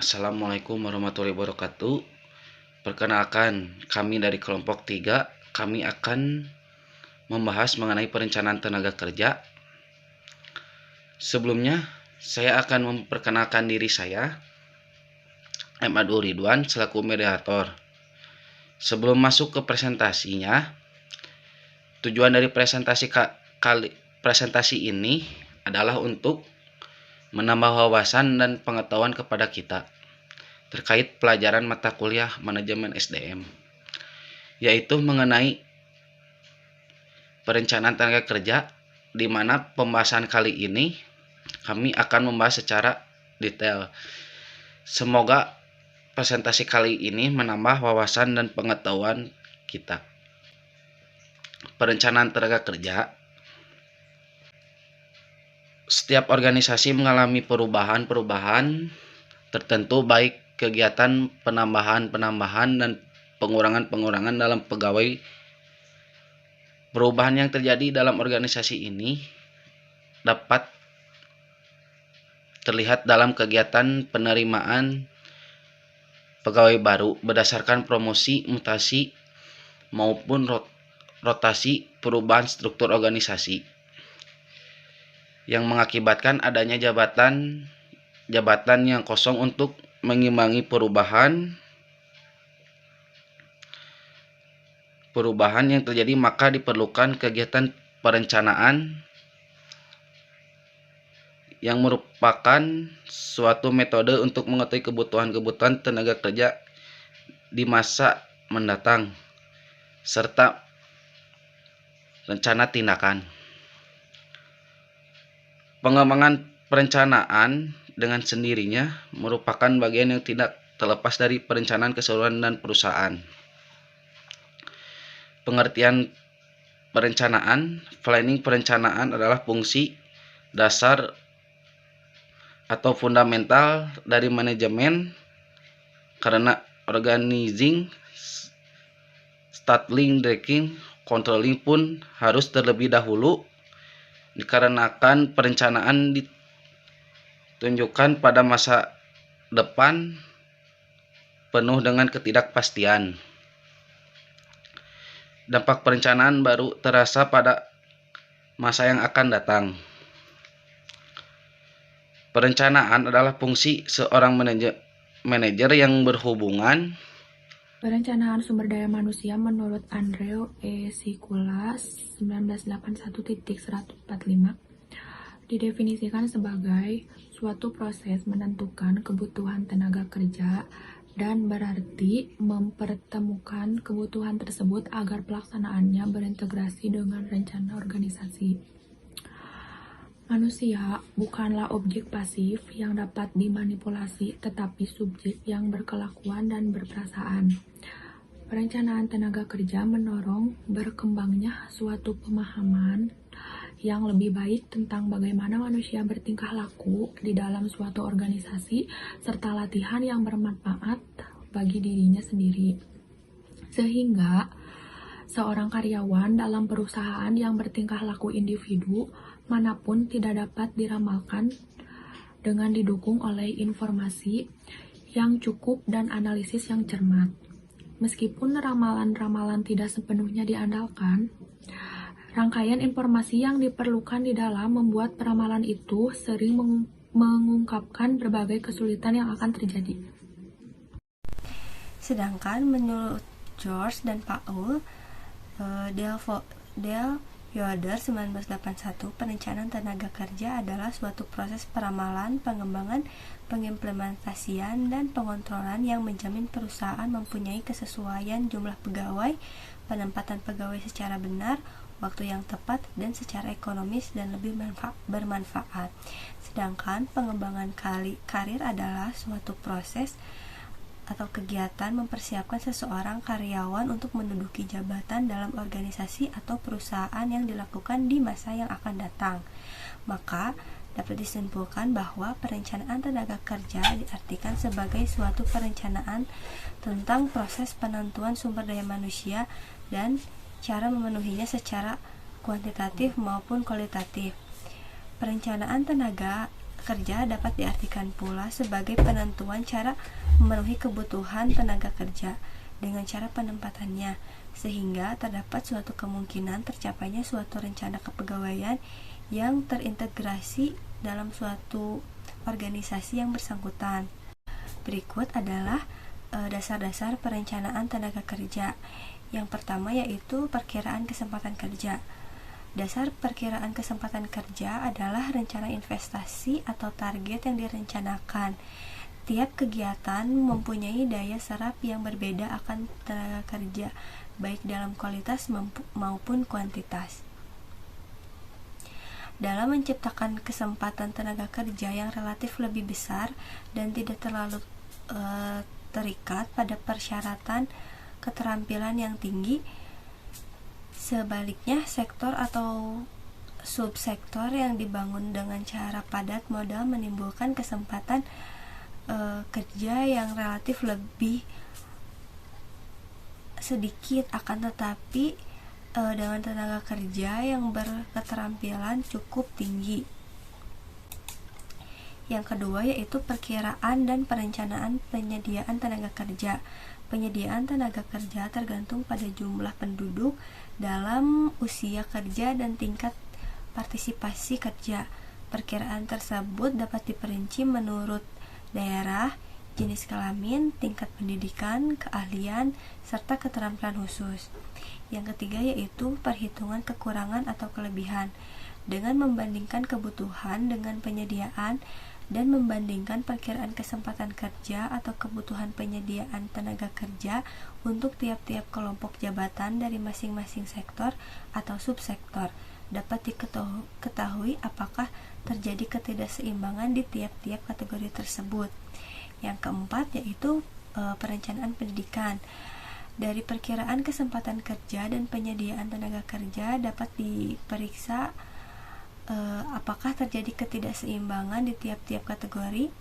Assalamualaikum warahmatullahi wabarakatuh. Perkenalkan, kami dari kelompok 3, kami akan membahas mengenai perencanaan tenaga kerja. Sebelumnya, saya akan memperkenalkan diri saya, M. Abdul Ridwan, selaku moderator. Sebelum masuk ke presentasinya, tujuan dari presentasi ini adalah untuk menambah wawasan dan pengetahuan kepada kita terkait pelajaran mata kuliah manajemen SDM, yaitu mengenai perencanaan tenaga kerja, di mana pembahasan kali ini kami akan membahas secara detail. Semoga presentasi kali ini menambah wawasan dan pengetahuan kita. Perencanaan tenaga kerja. Setiap organisasi mengalami perubahan tertentu, baik kegiatan penambahan dan pengurangan dalam pegawai. Perubahan yang terjadi dalam organisasi ini dapat terlihat dalam kegiatan penerimaan pegawai baru berdasarkan promosi, mutasi, maupun rotasi perubahan struktur organisasi yang mengakibatkan adanya jabatan yang kosong. Untuk mengimbangi perubahan yang terjadi, maka diperlukan kegiatan perencanaan yang merupakan suatu metode untuk mengetahui kebutuhan tenaga kerja di masa mendatang serta rencana tindakan. Pengembangan perencanaan dengan sendirinya merupakan bagian yang tidak terlepas dari perencanaan keseluruhan dan perusahaan. Pengertian perencanaan. Planning perencanaan adalah fungsi dasar atau fundamental dari manajemen, karena organizing, startling, tracking, controlling pun harus terlebih dahulu, dikarenakan perencanaan ditunjukkan pada masa depan penuh dengan ketidakpastian. Dampak perencanaan baru terasa pada masa yang akan datang. Perencanaan adalah fungsi seorang manajer yang berhubungan. Perencanaan sumber daya manusia menurut Andrew E. Sikulas 1981.145 didefinisikan sebagai suatu proses menentukan kebutuhan tenaga kerja dan berarti mempertemukan kebutuhan tersebut agar pelaksanaannya berintegrasi dengan rencana organisasi. Manusia bukanlah objek pasif yang dapat dimanipulasi, tetapi subjek yang berkelakuan dan berperasaan. Perencanaan tenaga kerja mendorong berkembangnya suatu pemahaman yang lebih baik tentang bagaimana manusia bertingkah laku di dalam suatu organisasi, serta latihan yang bermanfaat bagi dirinya sendiri. Sehingga seorang karyawan dalam perusahaan yang bertingkah laku individu manapun tidak dapat diramalkan dengan didukung oleh informasi yang cukup dan analisis yang cermat. Meskipun ramalan-ramalan tidak sepenuhnya diandalkan, rangkaian informasi yang diperlukan di dalam membuat peramalan itu sering mengungkapkan berbagai kesulitan yang akan terjadi. Sedangkan menurut George dan Paul Del Yoder 1981, perencanaan tenaga kerja adalah suatu proses peramalan, pengembangan, pengimplementasian, dan pengontrolan yang menjamin perusahaan mempunyai kesesuaian jumlah pegawai, penempatan pegawai secara benar, waktu yang tepat, dan secara ekonomis dan lebih bermanfaat. Sedangkan pengembangan karir adalah suatu proses atau kegiatan mempersiapkan seseorang karyawan untuk menduduki jabatan dalam organisasi atau perusahaan yang dilakukan di masa yang akan datang. Maka dapat disimpulkan bahwa perencanaan tenaga kerja diartikan sebagai suatu perencanaan tentang proses penentuan sumber daya manusia dan cara memenuhinya secara kuantitatif maupun kualitatif. Perencanaan tenaga kerja dapat diartikan pula sebagai penentuan cara memenuhi kebutuhan tenaga kerja dengan cara penempatannya, sehingga terdapat suatu kemungkinan tercapainya suatu rencana kepegawaian yang terintegrasi dalam suatu organisasi yang bersangkutan. Berikut adalah dasar-dasar perencanaan tenaga kerja. Yang pertama yaitu perkiraan kesempatan kerja. Dasar perkiraan kesempatan kerja adalah rencana investasi atau target yang direncanakan. Tiap kegiatan mempunyai daya serap yang berbeda akan tenaga kerja, baik dalam kualitas maupun kuantitas. Dalam menciptakan kesempatan tenaga kerja yang relatif lebih besar dan tidak terlalu terikat pada persyaratan keterampilan yang tinggi, sebaliknya, sektor atau subsektor yang dibangun dengan cara padat modal menimbulkan kesempatan kerja yang relatif lebih sedikit, akan tetapi dengan tenaga kerja yang berketerampilan cukup tinggi. Yang kedua yaitu perkiraan dan perencanaan penyediaan tenaga kerja. Penyediaan tenaga kerja tergantung pada jumlah penduduk dalam usia kerja dan tingkat partisipasi kerja. Perkiraan tersebut dapat diperinci menurut daerah, jenis kelamin, tingkat pendidikan, keahlian, serta keterampilan khusus. Yang ketiga yaitu perhitungan kekurangan atau kelebihan. Dengan membandingkan kebutuhan dengan penyediaan dan membandingkan perkiraan kesempatan kerja atau kebutuhan penyediaan tenaga kerja untuk tiap-tiap kelompok jabatan dari masing-masing sektor atau subsektor, dapat diketahui apakah terjadi ketidakseimbangan di tiap-tiap kategori tersebut. Yang keempat yaitu perencanaan pendidikan. Dari perkiraan kesempatan kerja dan penyediaan tenaga kerja dapat diperiksa apakah terjadi ketidakseimbangan di tiap-tiap kategori.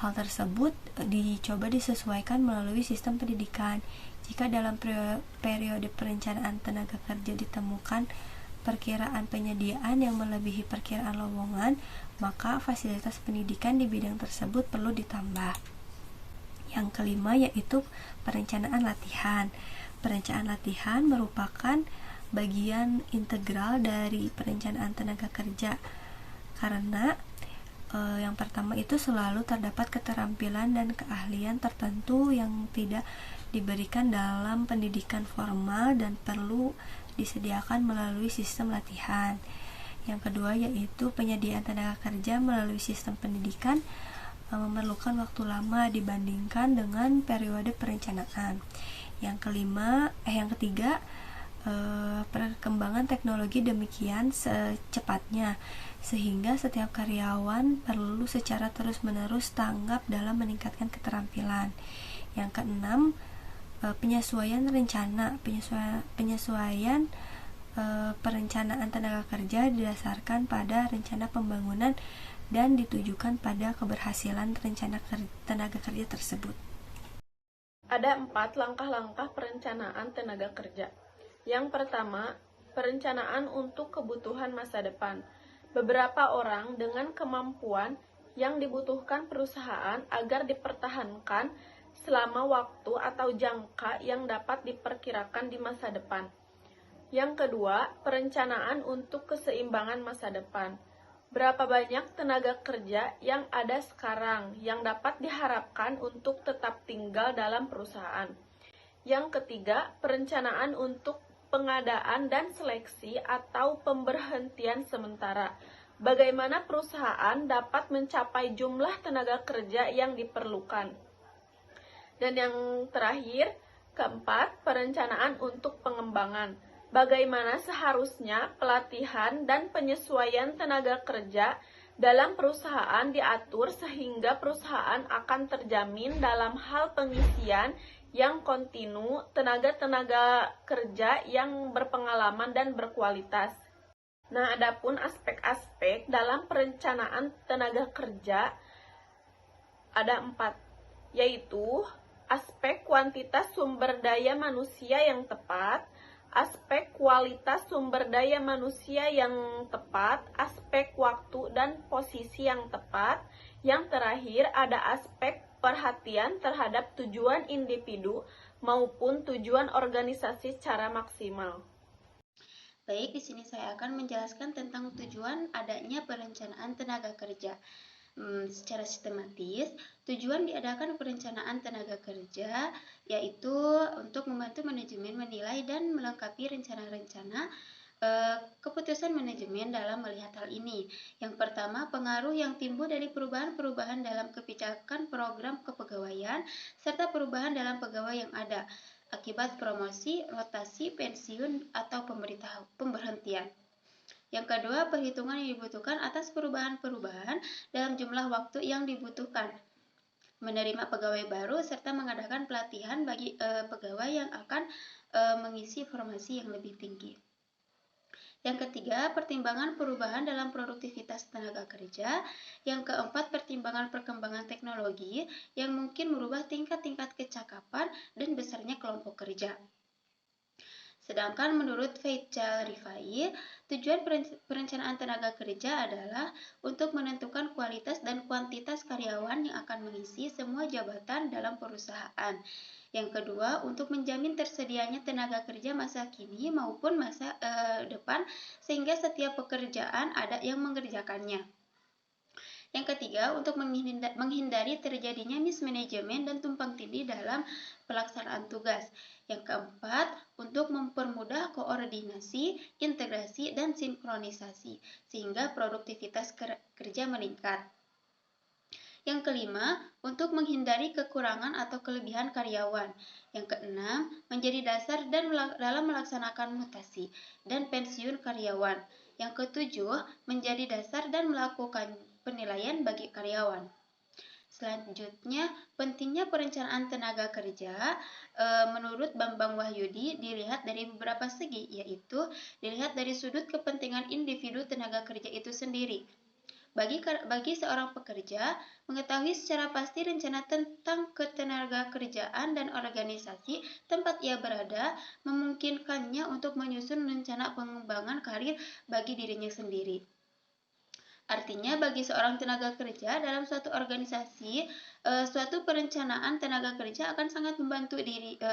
Hal tersebut dicoba disesuaikan melalui sistem pendidikan. Jika dalam periode perencanaan tenaga kerja ditemukan perkiraan penyediaan yang melebihi perkiraan lowongan, maka fasilitas pendidikan di bidang tersebut perlu ditambah. Yang kelima yaitu perencanaan latihan. Perencanaan latihan merupakan bagian integral dari perencanaan tenaga kerja karena yang pertama itu selalu terdapat keterampilan dan keahlian tertentu yang tidak diberikan dalam pendidikan formal dan perlu disediakan melalui sistem latihan. Yang kedua yaitu penyediaan tenaga kerja melalui sistem pendidikan memerlukan waktu lama dibandingkan dengan periode perencanaan. Yang ketiga perkembangan teknologi demikian secepatnya sehingga setiap karyawan perlu secara terus-menerus tanggap dalam meningkatkan keterampilan. Yang keenam, penyesuaian rencana. Penyesuaian perencanaan tenaga kerja didasarkan pada rencana pembangunan dan ditujukan pada keberhasilan rencana tenaga kerja tersebut. Ada 4 langkah-langkah perencanaan tenaga kerja. Yang pertama, perencanaan untuk kebutuhan masa depan. Beberapa orang dengan kemampuan yang dibutuhkan perusahaan agar dipertahankan selama waktu atau jangka yang dapat diperkirakan di masa depan. Yang kedua, perencanaan untuk keseimbangan masa depan. Berapa banyak tenaga kerja yang ada sekarang yang dapat diharapkan untuk tetap tinggal dalam perusahaan. Yang ketiga, perencanaan untuk pengadaan dan seleksi atau pemberhentian sementara. Bagaimana perusahaan dapat mencapai jumlah tenaga kerja yang diperlukan. Dan yang terakhir, keempat, perencanaan untuk pengembangan. Bagaimana seharusnya pelatihan dan penyesuaian tenaga kerja dalam perusahaan diatur sehingga perusahaan akan terjamin dalam hal pengisian yang kontinu tenaga-tenaga kerja yang berpengalaman dan berkualitas. Nah, adapun aspek-aspek dalam perencanaan tenaga kerja ada 4, yaitu aspek kuantitas sumber daya manusia yang tepat, aspek kualitas sumber daya manusia yang tepat, aspek waktu dan posisi yang tepat. Yang terakhir ada aspek perhatian terhadap tujuan individu maupun tujuan organisasi secara maksimal. Baik, di sini saya akan menjelaskan tentang tujuan adanya perencanaan tenaga kerja. Secara sistematis, tujuan diadakan perencanaan tenaga kerja yaitu untuk membantu manajemen menilai dan melengkapi rencana-rencana keputusan manajemen dalam melihat hal ini. Yang pertama, pengaruh yang timbul dari perubahan-perubahan dalam kebijakan program kepegawaian serta perubahan dalam pegawai yang ada akibat promosi, rotasi, pensiun, atau pemberhentian. Yang kedua, perhitungan yang dibutuhkan atas perubahan-perubahan dalam jumlah waktu yang dibutuhkan, menerima pegawai baru, serta mengadakan pelatihan bagi pegawai yang akan mengisi formasi yang lebih tinggi. Yang ketiga, pertimbangan perubahan dalam produktivitas tenaga kerja. Yang keempat, pertimbangan perkembangan teknologi yang mungkin merubah tingkat-tingkat kecakapan dan besarnya kelompok kerja. Sedangkan menurut Faisal Rifai, tujuan perencanaan tenaga kerja adalah untuk menentukan kualitas dan kuantitas karyawan yang akan mengisi semua jabatan dalam perusahaan. Yang kedua, untuk menjamin tersedianya tenaga kerja masa kini maupun masa depan sehingga setiap pekerjaan ada yang mengerjakannya. Yang ketiga, untuk menghindari terjadinya mismanajemen dan tumpang tindih dalam pelaksanaan tugas. Yang keempat, untuk mempermudah koordinasi, integrasi, dan sinkronisasi, sehingga produktivitas kerja meningkat. Yang kelima, untuk menghindari kekurangan atau kelebihan karyawan. Yang keenam, menjadi dasar dalam melaksanakan mutasi dan pensiun karyawan. Yang ketujuh, menjadi dasar dan melakukan penilaian bagi karyawan. Selanjutnya, pentingnya perencanaan tenaga kerja menurut Bambang Wahyudi dilihat dari beberapa segi, yaitu dilihat dari sudut kepentingan individu tenaga kerja itu sendiri. Bagi seorang pekerja, mengetahui secara pasti rencana tentang ketenaga kerjaan dan organisasi tempat ia berada memungkinkannya untuk menyusun rencana pengembangan karir bagi dirinya sendiri. Artinya, bagi seorang tenaga kerja dalam suatu organisasi, suatu perencanaan tenaga kerja akan sangat membantu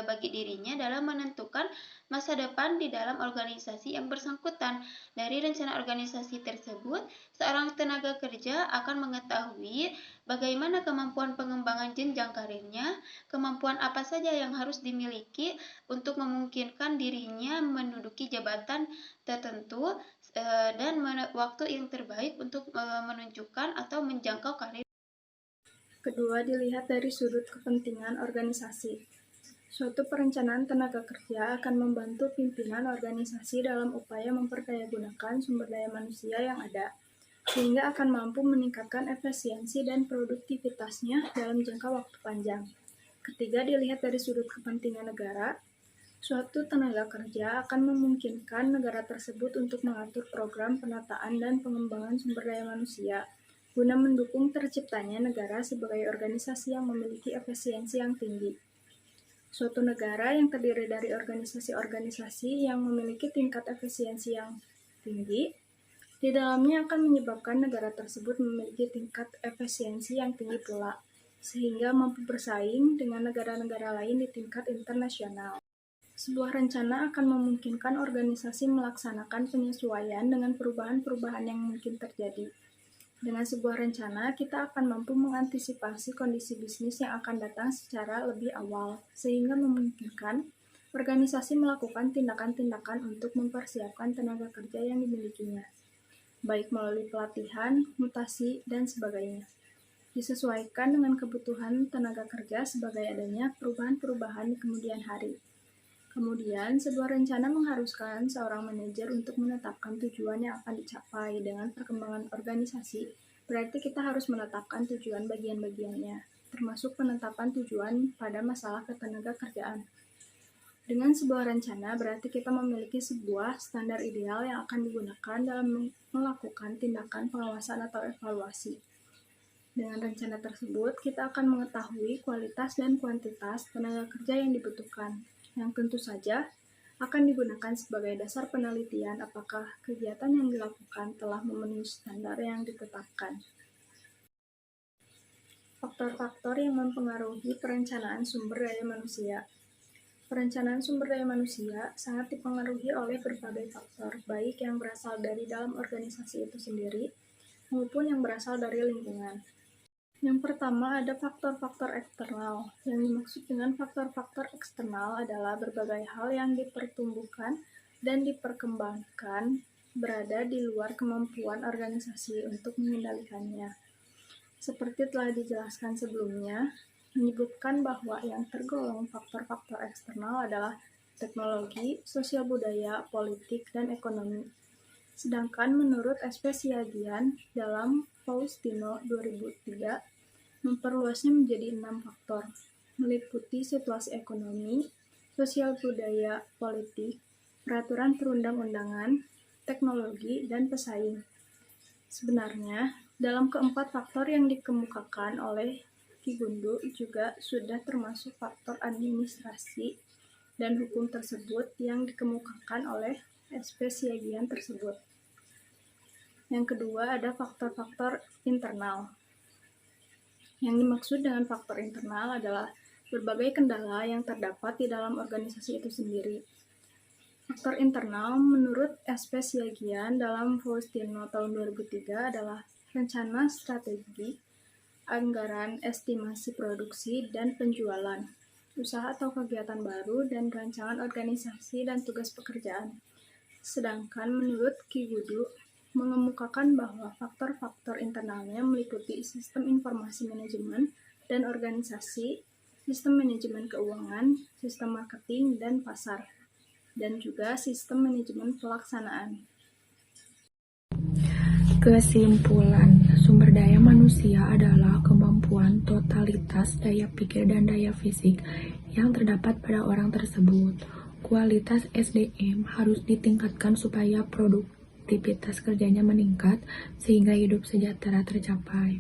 bagi dirinya dalam menentukan masa depan di dalam organisasi yang bersangkutan. Dari rencana organisasi tersebut, seorang tenaga kerja akan mengetahui bagaimana kemampuan pengembangan jenjang karirnya, kemampuan apa saja yang harus dimiliki untuk memungkinkan dirinya menduduki jabatan tertentu, dan waktu yang terbaik untuk menunjukkan atau menjangkau karir. Kedua, dilihat dari sudut kepentingan organisasi. Suatu perencanaan tenaga kerja akan membantu pimpinan organisasi dalam upaya memperdayagunakan sumber daya manusia yang ada, sehingga akan mampu meningkatkan efisiensi dan produktivitasnya dalam jangka waktu panjang. Ketiga, dilihat dari sudut kepentingan negara. Suatu tenaga kerja akan memungkinkan negara tersebut untuk mengatur program penataan dan pengembangan sumber daya manusia guna mendukung terciptanya negara sebagai organisasi yang memiliki efisiensi yang tinggi. Suatu negara yang terdiri dari organisasi-organisasi yang memiliki tingkat efisiensi yang tinggi, di dalamnya akan menyebabkan negara tersebut memiliki tingkat efisiensi yang tinggi pula, sehingga mampu bersaing dengan negara-negara lain di tingkat internasional. Sebuah rencana akan memungkinkan organisasi melaksanakan penyesuaian dengan perubahan-perubahan yang mungkin terjadi. Dengan sebuah rencana, kita akan mampu mengantisipasi kondisi bisnis yang akan datang secara lebih awal, sehingga memungkinkan organisasi melakukan tindakan-tindakan untuk mempersiapkan tenaga kerja yang dimilikinya, baik melalui pelatihan, mutasi, dan sebagainya. Disesuaikan dengan kebutuhan tenaga kerja sebagai adanya perubahan-perubahan di kemudian hari. Kemudian, sebuah rencana mengharuskan seorang manajer untuk menetapkan tujuan yang akan dicapai dengan perkembangan organisasi. Berarti kita harus menetapkan tujuan bagian-bagiannya, termasuk penetapan tujuan pada masalah ketenaga kerjaan. Dengan sebuah rencana, berarti kita memiliki sebuah standar ideal yang akan digunakan dalam melakukan tindakan pengawasan atau evaluasi. Dengan rencana tersebut, kita akan mengetahui kualitas dan kuantitas tenaga kerja yang dibutuhkan, yang tentu saja akan digunakan sebagai dasar penelitian apakah kegiatan yang dilakukan telah memenuhi standar yang ditetapkan. Faktor-faktor yang mempengaruhi perencanaan sumber daya manusia. Perencanaan sumber daya manusia sangat dipengaruhi oleh berbagai faktor, baik yang berasal dari dalam organisasi itu sendiri maupun yang berasal dari lingkungan. Yang pertama ada faktor-faktor eksternal. Yang dimaksud dengan faktor-faktor eksternal adalah berbagai hal yang dipertumbuhkan dan diperkembangkan berada di luar kemampuan organisasi untuk mengendalikannya. Seperti telah dijelaskan sebelumnya, menyebutkan bahwa yang tergolong faktor-faktor eksternal adalah teknologi, sosial budaya, politik, dan ekonomi. Sedangkan menurut SP Siagian dalam Faustino 2003, memperluasnya menjadi 6 faktor, meliputi situasi ekonomi, sosial budaya, politik, peraturan perundang-undangan, teknologi, dan pesaing. Sebenarnya, dalam keempat faktor yang dikemukakan oleh Ki Gundu juga sudah termasuk faktor administrasi dan hukum tersebut yang dikemukakan oleh SP Siagian tersebut. Yang kedua ada faktor-faktor internal. Yang dimaksud dengan faktor internal adalah berbagai kendala yang terdapat di dalam organisasi itu sendiri. Faktor internal menurut SP Siagian dalam Faustino tahun 2003 adalah rencana strategi, anggaran, estimasi produksi dan penjualan, usaha atau kegiatan baru, dan rancangan organisasi dan tugas pekerjaan. Sedangkan menurut Ki Gundu mengemukakan bahwa faktor-faktor internalnya meliputi sistem informasi manajemen dan organisasi, sistem manajemen keuangan, sistem marketing dan pasar, dan juga sistem manajemen pelaksanaan. Kesimpulan, sumber daya manusia adalah kemampuan totalitas daya pikir dan daya fisik yang terdapat pada orang tersebut. Kualitas SDM harus ditingkatkan supaya produktivitas kerjanya meningkat sehingga hidup sejahtera tercapai.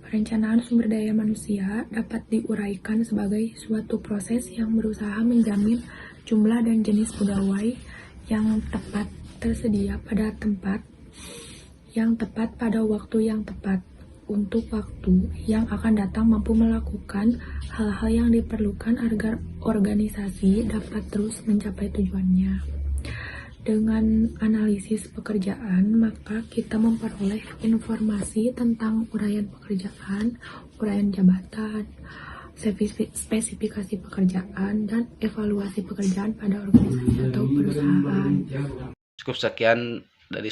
Perencanaan sumber daya manusia dapat diuraikan sebagai suatu proses yang berusaha menjamin jumlah dan jenis pegawai yang tepat tersedia pada tempat yang tepat pada waktu yang tepat untuk waktu yang akan datang mampu melakukan hal-hal yang diperlukan agar organisasi dapat terus mencapai tujuannya. Dengan analisis pekerjaan, maka kita memperoleh informasi tentang uraian pekerjaan, uraian jabatan, spesifikasi pekerjaan, dan evaluasi pekerjaan pada organisasi atau perusahaan. Cukup sekian dari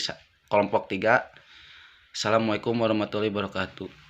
kelompok 3. Assalamualaikum warahmatullahi wabarakatuh.